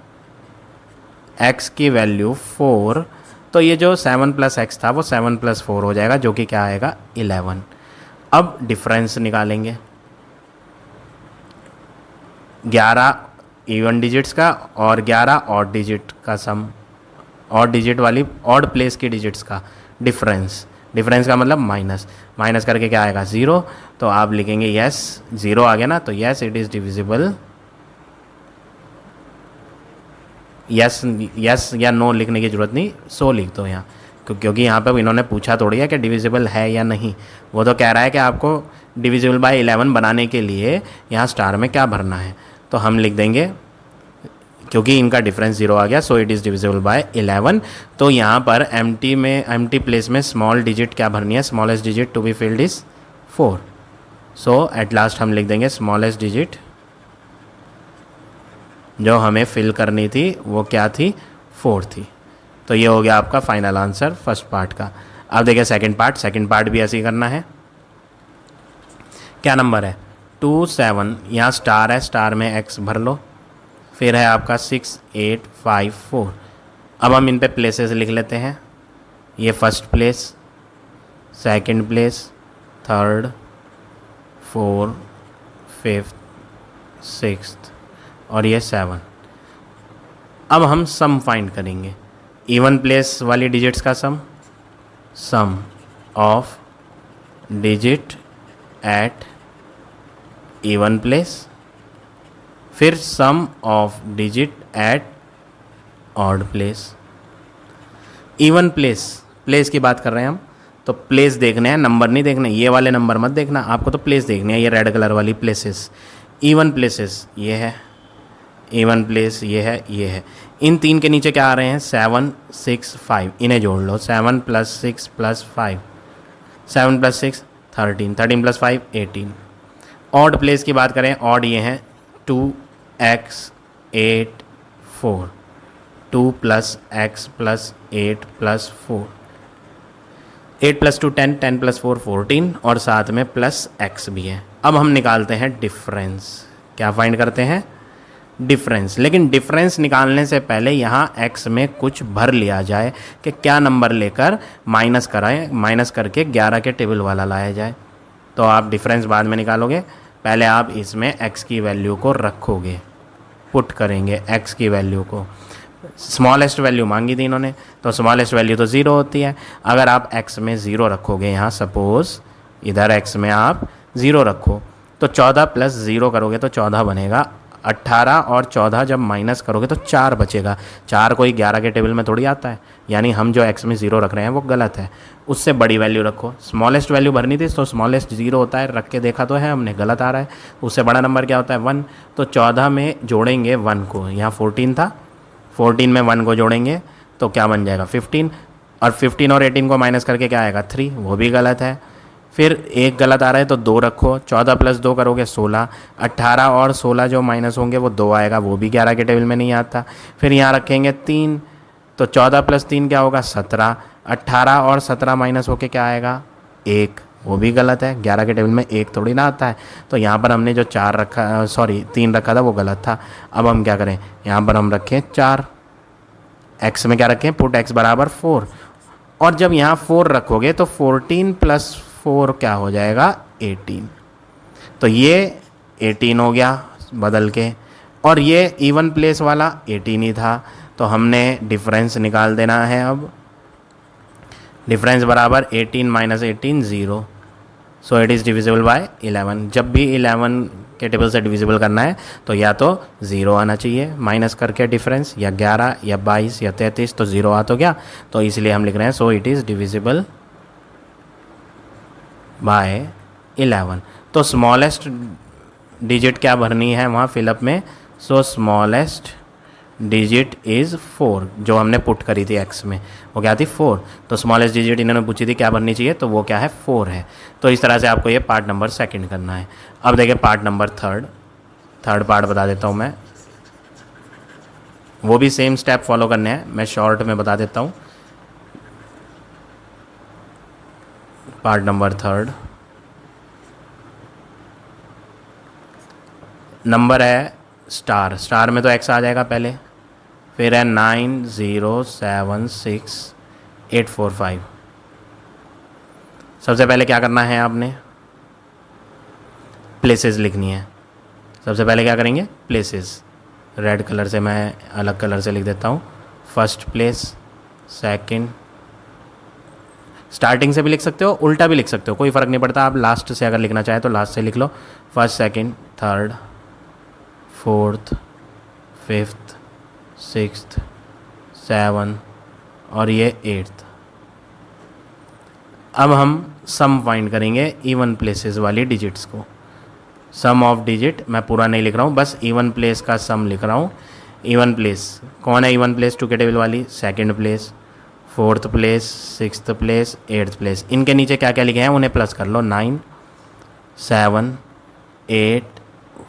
x की वैल्यू 4, तो ये जो 7 + x था वो 7 + 4 हो जाएगा, जो कि क्या आएगा, 11। अब डिफरेंस निकालेंगे, 11 इवन डिजिट्स का और 11 ऑड डिजिट का सम, ऑड डिजिट वाली ऑड प्लेस की डिजिट्स का डिफरेंस। डिफरेंस का मतलब माइनस, माइनस करके क्या आएगा, 0। तो आप लिखेंगे यस, 0 आ गया ना, तो yes it is divisible. Yes yes या नो लिखने की ज़रूरत नहीं, सो लिख दो यहाँ, क्योंकि यहाँ पे इन्होंने पूछा थोड़ी है कि डिविजिबल है या नहीं, वो तो कह रहा है कि आपको डिविजिबल बाय 11 बनाने के लिए यहाँ स्टार में क्या भरना है। तो हम लिख देंगे, क्योंकि इनका डिफरेंस 0 आ गया, so it is divisible by 11। तो यहाँ पर एम्प्टी प्लेस में स्मॉल डिजिट क्या भरनी है, smallest digit to be filled is 4। So at last हम लिख देंगे स्मॉलेस्ट डिजिट जो हमें फिल करनी थी वो क्या थी, 4 थी। तो ये हो गया आपका फाइनल आंसर फर्स्ट पार्ट का। अब देखिए सेकंड पार्ट भी ऐसे ही करना है। क्या नंबर है, 2 7, यहाँ स्टार है, स्टार में x भर लो, फिर है आपका 6 8 5 4। अब हम इन पे प्लेसेस लिख लेते हैं, ये first place, second place, third, 4th 5th 6th और ये 7। अब हम सम फाइंड करेंगे, इवन प्लेस वाली डिजिट्स का sum of digit at even place, फिर sum of digit at odd place. Even place की बात कर रहे हैं हम, तो प्लेस देखने हैं, नंबर नहीं देखने, ये वाले नंबर मत देखना, आपको तो प्लेस देखनी है, ये रेड कलर वाली प्लेसेस। इवन प्लेसेस ये है, इवन प्लेस ये है। इन तीन के नीचे क्या आ रहे हैं, 7 6 5, इन्हें जोड़ लो, 7 + 6 + 5, 7 + 6 13, 13 + 5 18। ऑड प्लेस की बात करें, ऑड ये हैं 2x 8 4, 2 + x + 8 + 4, 8 + 2 10, 10 + 4 14, और साथ में प्लस x भी है। अब हम निकालते हैं डिफरेंस। क्या फाइंड करते हैं, डिफरेंस। लेकिन डिफरेंस निकालने से पहले यहाँ x में कुछ भर लिया जाए कि क्या नंबर लेकर माइनस कराएं, माइनस करके 11 के टेबल वाला लाया जाए। तो आप डिफरेंस बाद में निकालोगे, पहले आप इसमें x की वैल्यू को रखोगे, पुट करेंगे x की वैल्यू को। स्मॉलेस्ट वैल्यू मांगी थी इन्होंने, तो स्मॉलेस्ट वैल्यू तो 0 होती है। अगर आप x में 0 रखोगे, यहाँ सपोज़ इधर x में आप 0 रखो, तो 14 + 0 करोगे तो 14 बनेगा। 18 और 14 जब माइनस करोगे तो 4 बचेगा। 4 कोई 11 के टेबल में थोड़ी आता है, यानी हम जो x में 0 रख रहे हैं वो गलत है। उससे बड़ी वैल्यू रखो, स्मॉलेस्ट वैल्यू भरनी थी तो स्मॉलेस्ट 0 होता है, रख के देखा तो है हमने, गलत आ रहा है। उससे बड़ा नंबर क्या होता है, 1। तो 14 में जोड़ेंगे 1 को, यहाँ 14 था, 14 में 1 को जोड़ेंगे तो क्या बन जाएगा 15, और 15 और 18 को माइनस करके क्या आएगा 3, वो भी गलत है। फिर एक गलत आ रहा है तो 2 रखो, 14 + 2 करोगे 16, 18 और 16 जो माइनस होंगे वो 2 आएगा, वो भी 11 के टेबल में नहीं आता। फिर यहाँ रखेंगे 3, तो 14 + 3 क्या होगा 17, 18 और 17 माइनस होके क्या आएगा 1, वो भी गलत है, 11 के टेबल में 1 थोड़ी ना आता है। तो यहाँ पर हमने जो 3 रखा था वो गलत था। अब हम क्या करें, यहाँ पर हम रखें 4, x में क्या रखें, पुट x = 4, और जब यहाँ 4 रखोगे तो 14 + 4 क्या हो जाएगा 18, तो ये 18 हो गया बदल के, और ये इवन प्लेस वाला 18 ही था। तो हमने डिफरेंस निकाल देना है। अब डिफरेंस बराबर 18 - 18 0, सो इट इज़ डिविजिबल बाय 11। जब भी 11 के टेबल से डिविजिबल करना है तो या तो 0 आना चाहिए माइनस करके डिफरेंस, या 11 या 22 या 33, तो 0 आ तो गया, तो इसलिए हम लिख रहे हैं सो इट इज़ डिविजिबल बाय 11। तो स्मॉलेस्ट डिजिट क्या भरनी है वहाँ फिलअप में, सो स्मॉलेस्ट डिजिट इज़ 4, जो हमने पुट करी थी x में, वो क्या थी 4। तो स्मॉलेस्ट डिजिट इन्होंने पूछी थी क्या भरनी चाहिए, तो वो क्या है 4 है। तो इस तरह से आपको ये पार्ट नंबर 2 करना है। अब देखिए पार्ट नंबर 3 पार्ट बता देता हूँ मैं, वो भी सेम स्टेप फॉलो करने हैं, मैं शॉर्ट में बता देता हूँ। पार्ट नंबर 3 नंबर है स्टार में तो x आ जाएगा पहले, फिर है 9 0 7 6 8 4 5। सबसे पहले क्या करना है, आपने प्लेसेस लिखनी है। सबसे पहले क्या करेंगे, प्लेसेस, रेड कलर से मैं अलग कलर से लिख देता हूँ। फर्स्ट प्लेस, सेकंड, स्टार्टिंग से भी लिख सकते हो, उल्टा भी लिख सकते हो, कोई फ़र्क नहीं पड़ता। आप लास्ट से अगर लिखना चाहे तो लास्ट से लिख लो। First, second, third, fourth, fifth, sixth, 7 और ये 8th। अब हम सम फाइंड करेंगे इवन प्लेसेस वाली डिजिट्स को। सम ऑफ डिजिट मैं पूरा नहीं लिख रहा हूँ, बस इवन प्लेस का सम लिख रहा हूँ। इवन प्लेस कौन है, इवन प्लेस 2 के टेबल वाली, second place, 4th place, 6th place, 8th place. इनके नीचे क्या क्या लिखे हैं उन्हें प्लस कर लो, 9 7 8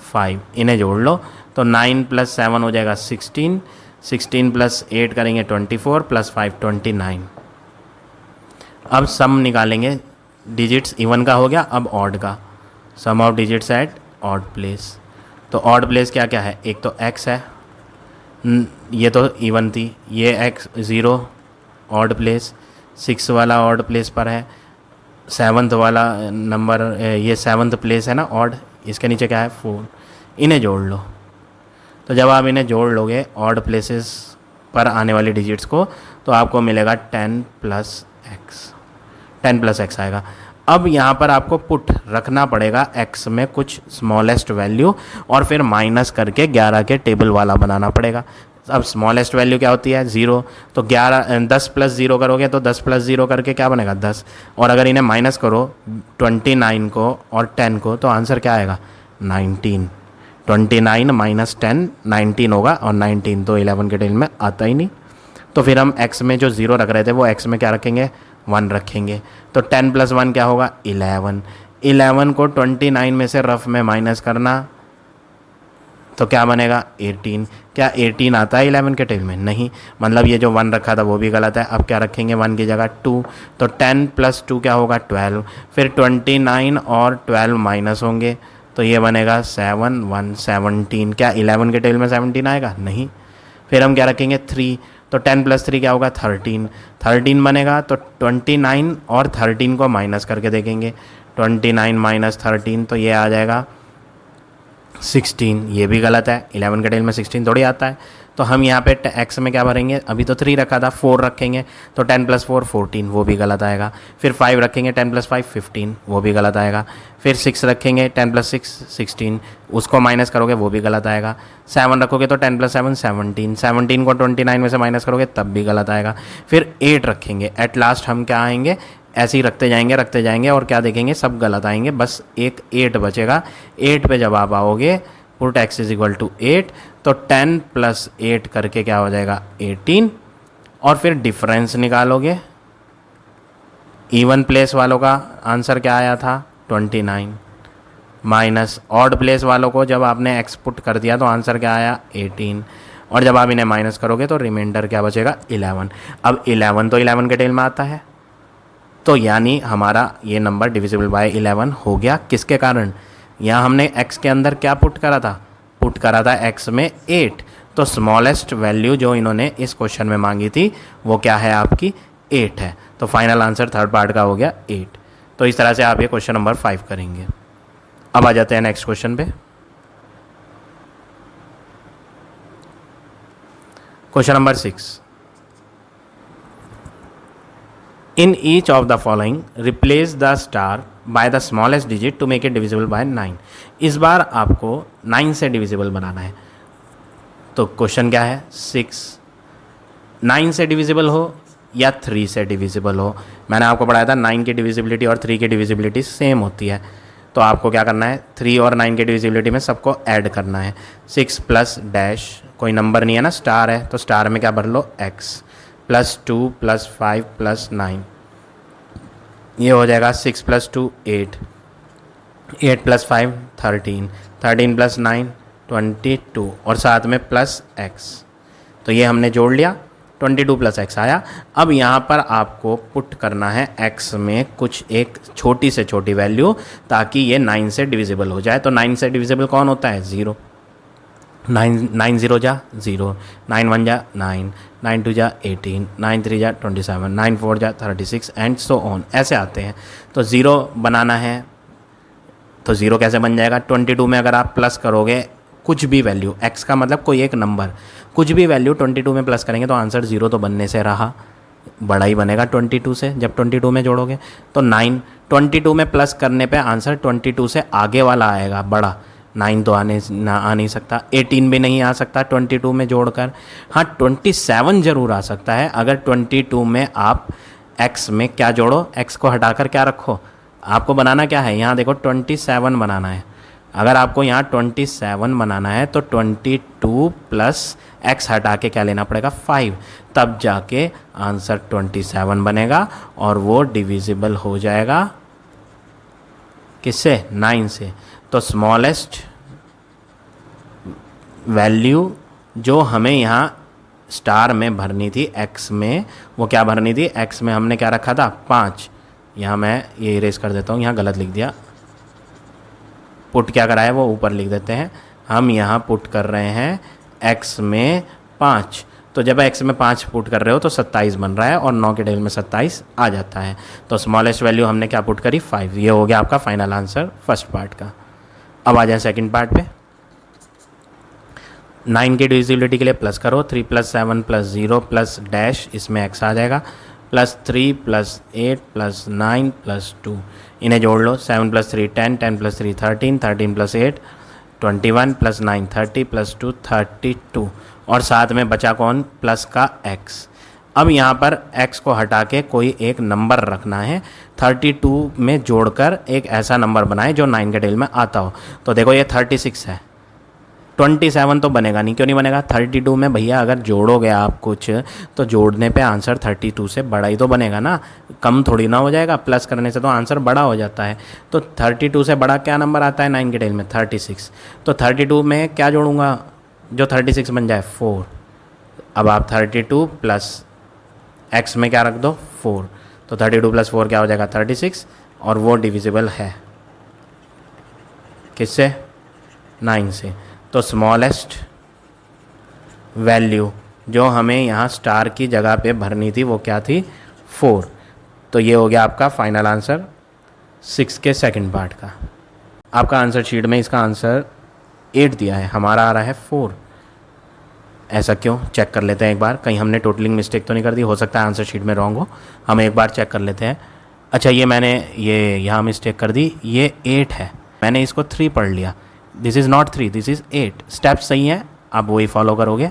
5, इन्हें जोड़ लो। तो 9 + 7 हो जाएगा 16, 16 + 8 करेंगे 24, + 5 29। अब सम निकालेंगे, डिजिट्स इवन का हो गया, अब ऑड का। Sum of digits at odd place. तो ऑड प्लेस क्या क्या है, एक तो x है, ये तो इवन थी, ये x 0 ऑड प्लेस, 6 वाला ऑड प्लेस पर है, 7th वाला नंबर, ये 7th प्लेस है ना ऑड, इसके नीचे क्या है 4, इन्हें जोड़ लो। तो जब आप इन्हें जोड़ लोगे ऑड प्लेसेस पर आने वाली डिजिट्स को, तो आपको मिलेगा 10 प्लस एक्स आएगा। अब यहाँ पर आपको पुट रखना पड़ेगा x में कुछ स्मॉलेस्ट वैल्यू और फिर माइनस करके 11 के टेबल वाला बनाना पड़ेगा। अब स्मॉलेस्ट वैल्यू क्या होती है 0, तो 10 प्लस 0 करोगे तो 10 प्लस 0 करके क्या बनेगा 10, और अगर इन्हें माइनस करो 29 को और 10 को तो आंसर क्या आएगा 19। 29 माइनस 10 19 होगा, और 19 तो 11 के टेबल में आता ही नहीं। तो फिर हम x में जो 0 रख रहे थे वो x में क्या रखेंगे 1 रखेंगे। तो 10 प्लस 1 क्या होगा 11। 11 को 29 में से रफ में माइनस करना तो क्या बनेगा 18। क्या 18 आता है 11 के टेबल में? नहीं, मतलब ये जो 1 रखा था वो भी गलत है। अब क्या रखेंगे 1 की जगह 2, तो 10 प्लस 2 क्या होगा 12। फिर 29 और 12 माइनस होंगे तो ये बनेगा 7 1 17। क्या 11 के टेबल में 17 आएगा? नहीं। फिर हम क्या रखेंगे 3, तो 10 प्लस 3 क्या होगा 13 बनेगा। तो 29 और 13 को माइनस करके देखेंगे, 29 माइनस 13 तो ये आ जाएगा 16। ये भी गलत है, 11 के टेबल में 16 थोड़ी आता है। तो हम यहाँ पे x में क्या भरेंगे, अभी तो 3 रखा था 4 रखेंगे, तो 10 प्लस 4 14, वो भी गलत आएगा। फिर 5 रखेंगे 10 प्लस 5 15, वो भी गलत आएगा। फिर 6 रखेंगे 10 प्लस 6 16, उसको माइनस करोगे वो भी गलत आएगा। 7 रखोगे तो 10 प्लस 7 17, 17 को 29 में से माइनस करोगे तब भी गलत आएगा। फिर 8 रखेंगे, एट लास्ट हम क्या आएंगे ऐसे ही रखते जाएंगे और क्या देखेंगे सब गलत आएंगे, बस एक 8 बचेगा। 8 पे जब आप आओगे put x is equal to 8, तो 10 प्लस 8 करके क्या हो जाएगा 18, और फिर डिफरेंस निकालोगे। इवन प्लेस वालों का आंसर क्या आया था 29, माइनस ऑड प्लेस वालों को जब आपने x पुट कर दिया तो आंसर क्या आया 18, और जब आप इन्हें माइनस करोगे तो रिमाइंडर क्या बचेगा 11। अब 11 तो 11 के टेल में आता है, तो यानी हमारा ये नंबर डिविजिबल बाय 11 हो गया। किसके कारण? यहाँ हमने x के अंदर क्या पुट करा था x में 8, तो स्मॉलेस्ट वैल्यू जो इन्होंने इस क्वेश्चन में मांगी थी वो क्या है आपकी 8 है। तो फाइनल आंसर थर्ड पार्ट का हो गया 8। तो इस तरह से आप ये क्वेश्चन नंबर 5 करेंगे। अब आ जाते हैं नेक्स्ट क्वेश्चन पे। Question number 6, in each of the following replace the star by the smallest digit to make it divisible by 9। इस बार आपको 9 से डिविजिबल बनाना है। तो क्वेश्चन क्या है 6 9 से डिविजिबल हो या 3 से डिविजिबल हो। मैंने आपको पढ़ाया था 9 की डिविजिबिलिटी और 3 की डिविजिबिलिटी सेम होती है। तो आपको क्या करना है 3 और 9 की डिविजिबिलिटी में सबको ऐड करना है। 6 प्लस डैश, कोई नंबर नहीं है ना, स्टार है, तो स्टार में क्या भर लो x, प्लस 2 प्लस 5 प्लस 9, ये हो जाएगा 6 प्लस 2 8, 8 प्लस 5 13, 13 प्लस 9 22, और साथ में प्लस x। तो ये हमने जोड़ लिया, 22 प्लस x आया। अब यहाँ पर आपको पुट करना है x में कुछ एक छोटी से छोटी वैल्यू ताकि ये 9 से डिविजिबल हो जाए। तो 9 से डिविजिबल कौन होता है 0, 9 0 जा 0, 9 1 जा 9, 9 2 जा 18, 9 3 जा 27, 9 4 जा 36 एंड सो ऑन, ऐसे आते हैं। तो 0 बनाना है, तो 0 कैसे बन जाएगा 22 में अगर आप प्लस करोगे कुछ भी वैल्यू, x का मतलब कोई एक नंबर, कुछ भी वैल्यू 22 में प्लस करेंगे तो आंसर 0 तो बनने से रहा, बड़ा ही बनेगा 22 से जब 22 में जोड़ोगे। तो 9 22 में प्लस करने पे आंसर 22 से आगे वाला आएगा बड़ा, 9 तो आ नहीं सकता, 18 भी नहीं आ सकता 22 में जोड़कर। हाँ 27 ज़रूर आ सकता है अगर 22 में आप x में क्या जोड़ो, x को हटाकर क्या रखो। आपको बनाना क्या है यहाँ देखो 27 बनाना है। अगर आपको यहाँ 27 बनाना है तो 22 प्लस x हटा के क्या लेना पड़ेगा 5, तब जाके आंसर 27 बनेगा और वो डिविजिबल हो जाएगा किससे 9 से। तो स्मॉलेस्ट वैल्यू जो हमें यहाँ स्टार में भरनी थी x में, वो क्या भरनी थी x में हमने क्या रखा था 5। यहाँ मैं ये इरेज कर देता हूँ, यहाँ गलत लिख दिया, पुट क्या करा है वो ऊपर लिख देते हैं। हम यहाँ पुट कर रहे हैं x में 5, तो जब x में 5 पुट कर रहे हो तो 27 बन रहा है और 9 के टेबल में 27 आ जाता है। तो स्मॉलेस्ट वैल्यू हमने क्या पुट करी 5। ये हो गया आपका फाइनल आंसर फर्स्ट पार्ट का। अब आ जाए सेकंड पार्ट पे। 9 की डिविजिबिलिटी के लिए प्लस करो, 3 + 7 + 0 + डैश, इसमें x आ जाएगा, +3 + 8 + 9 + 2, इन्हें जोड़ लो, 7 + 3 10, 10 + 3 13, 13 + 8 21 + 9 30 + 2 32, और साथ में बचा कौन, प्लस का x। अब यहाँ पर x को हटा के कोई एक नंबर रखना है, 32 में जोड़कर एक ऐसा नंबर बनाए जो 9 के टेबल में आता हो। तो देखो ये 36 है, 27 तो बनेगा नहीं, क्यों नहीं बनेगा, 32 में भैया अगर जोड़ोगे आप कुछ तो जोड़ने पे आंसर 32 से बड़ा ही तो बनेगा ना, कम थोड़ी ना हो जाएगा, प्लस करने से तो आंसर बड़ा हो जाता है। तो 32 से बड़ा क्या नंबर आता है 9 के टेबल में, 36। तो 32 में क्या जोड़ूंगा जो 36 बन जाए, 4। अब आप 32 प्लस x में क्या रख दो, 4, तो 32 + 4 क्या हो जाएगा, 36, और वो डिविजिबल है किससे, 9 से। तो स्मॉलेस्ट वैल्यू जो हमें यहाँ स्टार की जगह पे भरनी थी वो क्या थी, 4। तो ये हो गया आपका फाइनल आंसर 6 के सेकंड पार्ट का। आपका आंसर शीट में इसका आंसर 8 दिया है, हमारा आ रहा है 4। ऐसा क्यों, चेक कर लेते हैं एक बार, कहीं हमने टोटलिंग मिस्टेक तो नहीं कर दी, हो सकता है आंसर शीट में रॉन्ग हो, हम एक बार चेक कर लेते हैं। अच्छा ये मैंने ये यहाँ मिस्टेक कर दी, ये 8 है, मैंने इसको 3 पढ़ लिया, this is not 3, this is 8। Step सही है, आप वही फॉलो करोगे,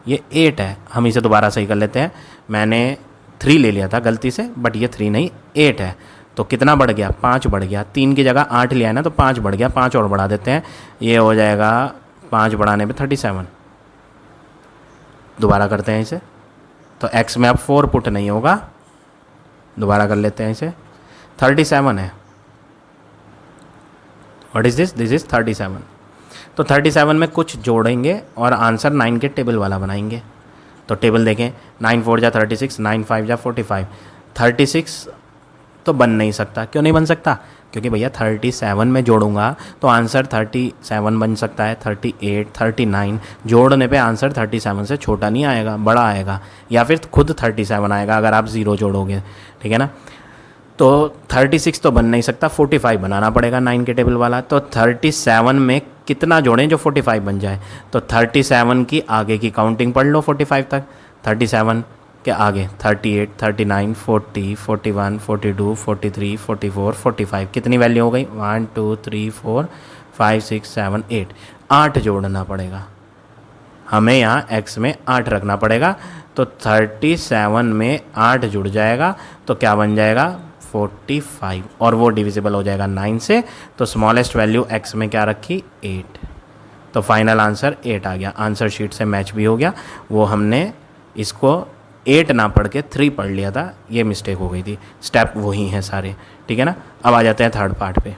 ये 8 है, हम इसे दोबारा सही कर लेते हैं। मैंने 3 ले लिया था गलती से, बट ये 3 नहीं 8 है, तो कितना बढ़ गया, 5 बढ़ गया, 3 की जगह 8 लिया है ना, तो 5 बढ़ गया, 5 और बढ़ा देते हैं, ये हो जाएगा 5 बढ़ाने पे 37। दोबारा करते हैं इसे, तो x में अब 4 पुट नहीं होगा, दोबारा कर लेते हैं इसे, 37 है, what is this, this is 37। तो 37 में कुछ जोड़ेंगे और आंसर 9 के टेबल वाला बनाएंगे। तो टेबल देखें, 9 4 जा 36, 9 5 जा 45, 36 तो बन नहीं सकता, क्यों नहीं बन सकता, क्योंकि भैया 37 में जोड़ूंगा तो आंसर 37 बन सकता है, 38 39 जोड़ने पे आंसर 37 से छोटा नहीं आएगा, बड़ा आएगा, या फिर खुद 37 आएगा अगर आप 0 जोड़ोगे, ठीक है ना। तो 36 तो बन नहीं सकता, 45 बनाना पड़ेगा 9 के टेबल वाला। तो 37 में कितना जोड़ें जो 45 बन जाए, तो 37 की आगे की काउंटिंग पढ़ लो 45 तक, 37 के आगे 38 39 40 41 42 43 44 45, कितनी वैल्यू हो गई, 1 2 3 4 5 6 7 8, 8 जोड़ना पड़ेगा हमें, यहाँ x में 8 रखना पड़ेगा। तो 37 में 8 जुड़ जाएगा तो क्या बन जाएगा, 45, और वो डिविजिबल हो जाएगा 9 से। तो स्मॉलेस्ट वैल्यू x में क्या रखी, 8। तो फाइनल आंसर 8 आ गया, आंसर शीट से मैच भी हो गया, वो हमने इसको 8 ना पढ़ के 3 पढ़ लिया था, ये मिस्टेक हो गई थी, स्टेप वही हैं सारे, ठीक है ना। अब आ जाते हैं थर्ड पार्ट पे।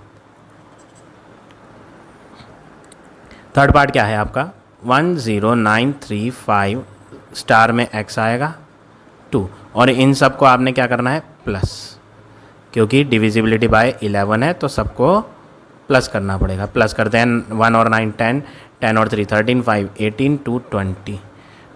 थर्ड पार्ट क्या है आपका, 10935 स्टार में x आएगा 2, और इन सब को आपने क्या करना है, प्लस, क्योंकि डिविजिबिलिटी बाय 11 है तो सबको प्लस करना पड़ेगा। प्लस करते हैं, 1 और 9 10, 10 और 3 13, 5 18 2 20,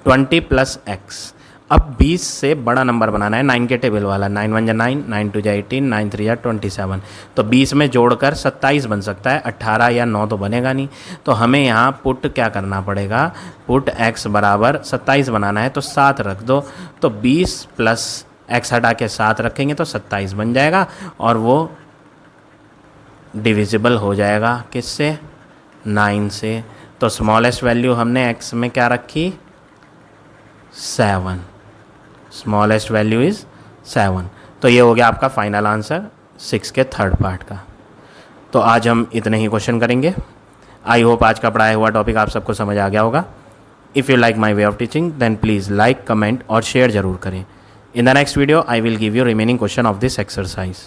20 प्लस x। अब 20 से बड़ा नंबर बनाना है 9 के टेबल वाला, 9 1 जा 9, 9 2 जा 18, 9 3 जा 27, तो 20 में जोड़कर 27 बन सकता है, 18 या 9 तो बनेगा नहीं। तो हमें यहाँ पुट क्या करना पड़ेगा, पुट x बराबर 27 बनाना है तो 7 रख दो, तो 20 प्लस x हटा के 7 रखेंगे तो 27 बन जाएगा, और वो डिविजिबल हो जाएगा किससे, 9 से। तो स्मॉलेस्ट वैल्यू हमने x में क्या रखी, 7, स्मॉलेस्ट वैल्यू इज़ 7। तो ये हो गया आपका फाइनल आंसर 6 के थर्ड पार्ट का। तो आज हम इतने ही क्वेश्चन करेंगे। आई होप आज का पढ़ाया हुआ टॉपिक आप सबको समझ आ गया होगा। If you like my way of teaching then please like, comment और शेयर ज़रूर करें। In the next video, I will give you remaining question of this exercise.